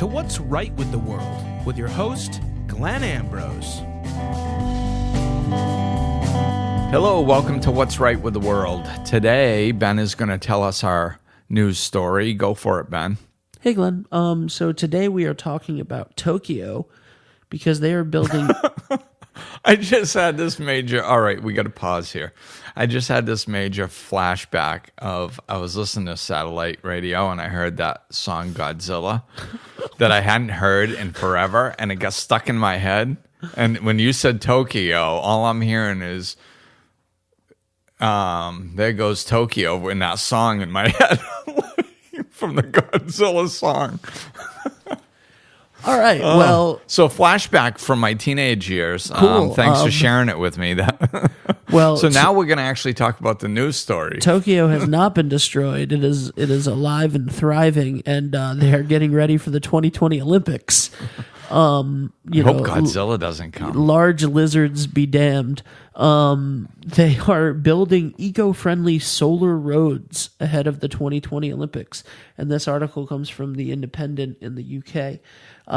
to What's Right with the World with your host, Glenn Ambrose. Hello, welcome to What's Right with the World. Today, Ben is going to tell us our news story. Go for it, Ben. Hey, Glenn. So today we are talking about Tokyo because they are building... I just had this major... All right, we got to pause here. I just had this major flashback of... I was listening to satellite radio and I heard that song Godzilla that I hadn't heard in forever, and it got stuck in my head. And when you said Tokyo, all I'm hearing is... there goes Tokyo in that song in my head from the Godzilla song. All right, well... So flashback from my teenage years. Cool. Thanks for sharing it with me. Well, so now we're going to actually talk about the news story. Tokyo has not been destroyed. It is alive and thriving, and they are getting ready for the 2020 Olympics. I hope Godzilla doesn't come. Large lizards be damned. They are building eco-friendly solar roads ahead of the 2020 Olympics. And this article comes from The Independent in the UK.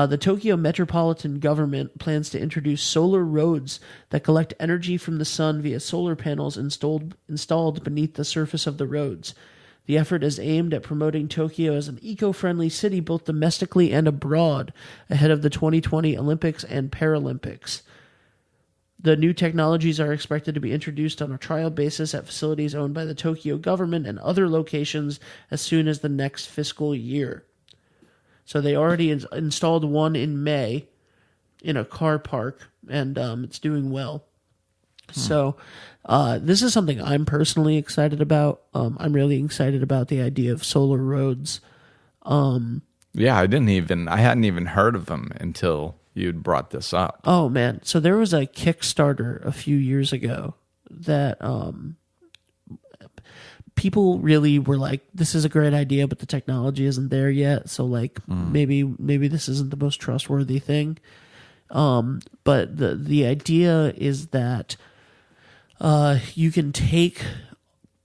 The Tokyo Metropolitan Government plans to introduce solar roads that collect energy from the sun via solar panels installed beneath the surface of the roads. The effort is aimed at promoting Tokyo as an eco-friendly city both domestically and abroad ahead of the 2020 Olympics and Paralympics. The new technologies are expected to be introduced on a trial basis at facilities owned by the Tokyo government and other locations as soon as the next fiscal year. So they already installed one in May in a car park, and it's doing well. So this is something I'm personally excited about. I'm really excited about the idea of solar roads. Yeah, I hadn't even heard of them until you'd brought this up. Oh man, so there was a Kickstarter a few years ago that people really were like, this is a great idea, but the technology isn't there yet. So like maybe this isn't the most trustworthy thing. But the idea is that you can take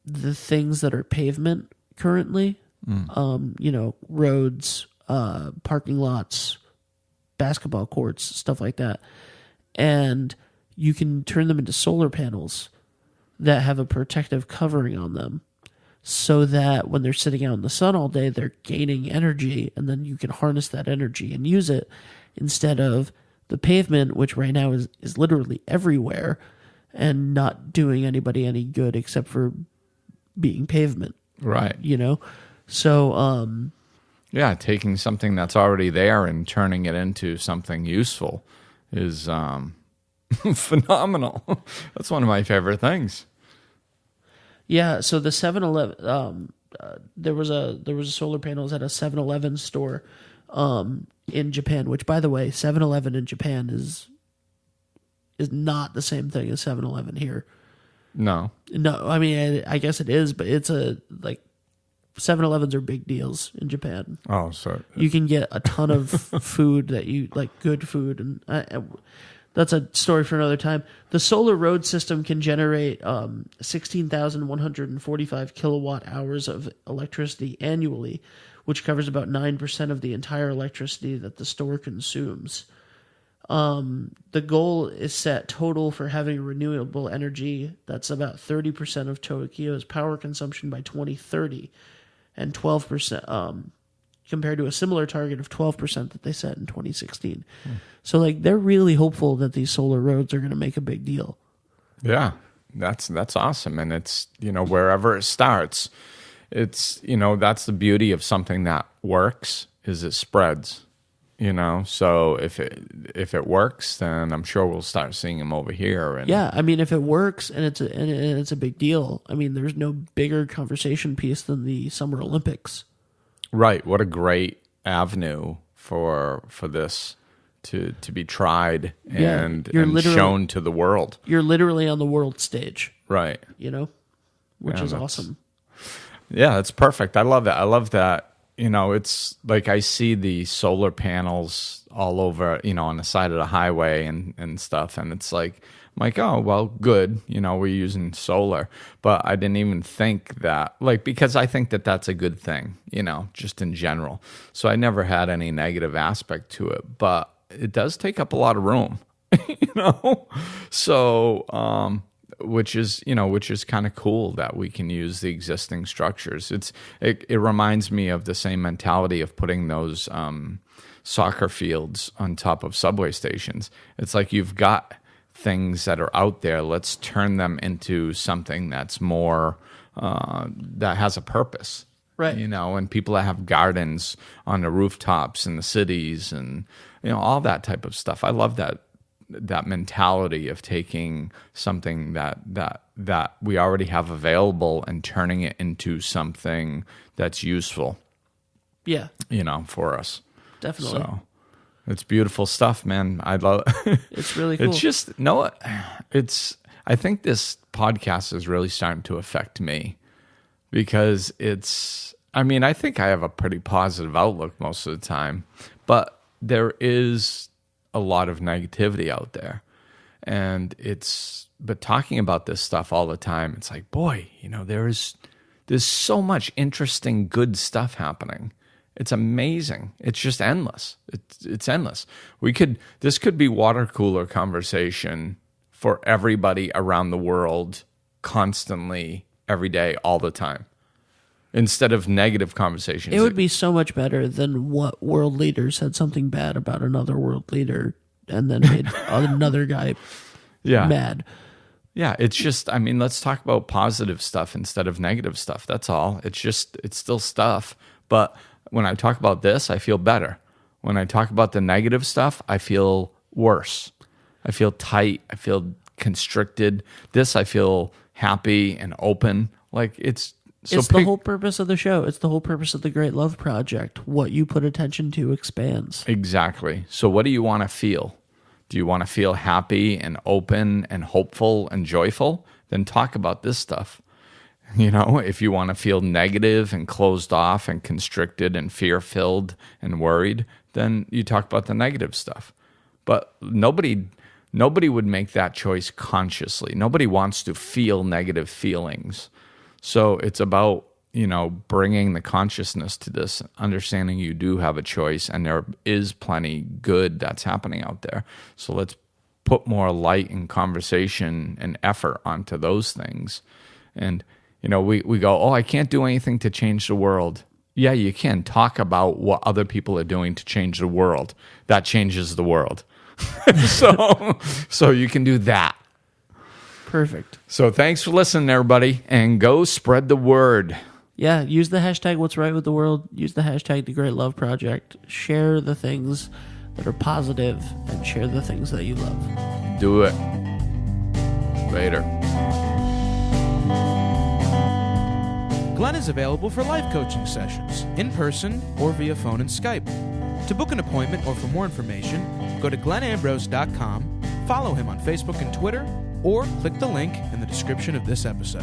the things that are pavement currently, roads, parking lots, basketball courts, stuff like that, and you can turn them into solar panels that have a protective covering on them so that when they're sitting out in the sun all day, they're gaining energy, and then you can harness that energy and use it instead of the pavement, which right now is literally everywhere and not doing anybody any good except for being pavement. Right. So, yeah, taking something that's already there and turning it into something useful is phenomenal. That's one of my favorite things. Yeah, so the 7-Eleven, there was a solar panels at a 7-Eleven store in Japan, which, by the way, 7-Eleven in Japan is not the same thing as 7-Eleven here. No, I mean, I guess it is, but it's 7-Elevens are big deals in Japan. Oh, so you can get a ton of food that you like, good food, and that's a story for another time. The solar road system can generate 16,145 kilowatt hours of electricity annually, which covers about 9% of the entire electricity that the store consumes. The goal is set total for having renewable energy that's about 30% of Tokyo's power consumption by 2030, and 12%, compared to a similar target of 12% that they set in 2016. So like they're really hopeful that these solar roads are going to make a big deal. Yeah, that's awesome. And it's, wherever it starts, it's, that's the beauty of something that works is it spreads. So if it works, then I'm sure we'll start seeing them over here. And yeah, I mean, if it works and it's a big deal, I mean, there's no bigger conversation piece than the Summer Olympics. Right. What a great avenue for this to be tried and shown to the world. You're literally on the world stage. Right. Which is awesome. Yeah, that's perfect. I love it. I love that. It's like I see the solar panels all over, on the side of the highway and stuff. And it's like, I'm like, oh, well, good. We're using solar. But I didn't even think that, because I think that that's a good thing, just in general. So I never had any negative aspect to it. But it does take up a lot of room, So, which is kind of cool that we can use the existing structures. It reminds me of the same mentality of putting those soccer fields on top of subway stations. It's like you've got things that are out there. Let's turn them into something that's more that has a purpose, right? And people that have gardens on the rooftops in the cities, and all that type of stuff. I love that mentality of taking something that we already have available and turning it into something that's useful. Yeah, for us. Definitely. So it's beautiful stuff, man. I love it's really cool. It's just I think this podcast is really starting to affect me because I think I have a pretty positive outlook most of the time, but there is a lot of negativity out there. And but talking about this stuff all the time, it's like, boy, there's so much interesting, good stuff happening. It's amazing. It's just endless. It's endless. This could be water cooler conversation for everybody around the world constantly, every day, all the time. Instead of negative conversations. It would be so much better than what world leader said something bad about another world leader and then made another guy mad. Yeah, it's just, let's talk about positive stuff instead of negative stuff. That's all. It's still stuff. But when I talk about this, I feel better. When I talk about the negative stuff, I feel worse. I feel tight. I feel constricted. This, I feel happy and open. It's the whole purpose of the show. It's the whole purpose of the Great Love Project. What you put attention to expands. Exactly. So what do you want to feel? Do you want to feel happy and open and hopeful and joyful? Then talk about this stuff. If you want to feel negative and closed off and constricted and fear-filled and worried, then you talk about the negative stuff. But nobody would make that choice consciously. Nobody wants to feel negative feelings. So it's about, bringing the consciousness to this, understanding you do have a choice and there is plenty good that's happening out there. So let's put more light and conversation and effort onto those things. And, we go, oh, I can't do anything to change the world. Yeah, you can talk about what other people are doing to change the world. That changes the world. So you can do that. Perfect. So thanks for listening, everybody, and go spread the word. Yeah, use the hashtag What's Right with the World. Use the hashtag The Great Love Project. Share the things that are positive and share the things that you love. Do it. Later. Glenn is available for life coaching sessions, in person or via phone and Skype. To book an appointment or for more information, go to glennambrose.com, follow him on Facebook and Twitter, or click the link in the description of this episode.